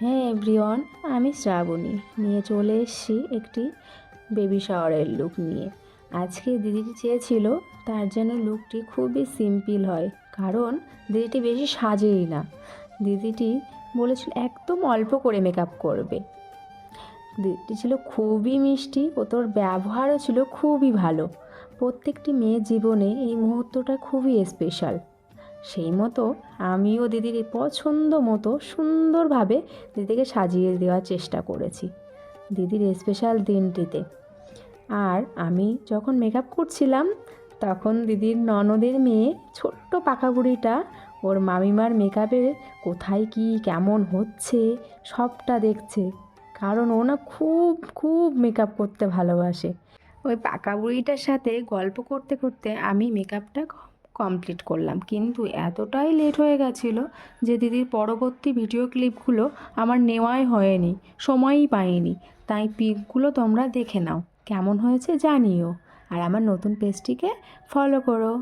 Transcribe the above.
হ্যাঁ এভরিওয়ান, আমি শ্রাবণী নিয়ে চলে এসেছি একটি বেবি শাওয়ারের লুক নিয়ে। আজকে দিদিটি চেয়েছিল তার যেন লুকটি খুবই সিম্পল হয়, কারণ দিদিটি বেশি সাজেই না। দিদিটি বলেছিল একদম অল্প করে মেকআপ করবে। দিদিটি ছিল খুবই মিষ্টি ও তোর ব্যবহারও ছিল খুবই ভালো। প্রত্যেকটি মেয়ের জীবনে এই মুহূর্তটা খুবই স্পেশাল। সেই মতো আমিও দিদির পছন্দ মতো সুন্দরভাবে দিদিকে সাজিয়ে দেওয়ার চেষ্টা করেছি দিদির স্পেশাল দিনটিতে। আর আমি যখন মেকআপ করছিলাম তখন দিদির ননদের মেয়ে ছোট্ট পাকা বুড়িটা ওর মামিমার মেকআপের কোথায় কি কেমন হচ্ছে সবটা দেখছে, কারণ ও না খুব খুব মেকআপ করতে ভালোবাসে। ওই পাকা বুড়িটার সাথে গল্প করতে করতে আমি মেকআপটা কমপ্লিট করলাম, কিন্তু এতটাই লেট হয়ে গেছিলো যে দিদির পরবর্তী ভিডিও ক্লিপগুলো আমার নেওয়াই হয়নি, সময়ই পাইনি। তাই পিকগুলো তোমরা দেখে নাও, কেমন হয়েছে জানিও। আর আমার নতুন পেজটিকে ফলো করো।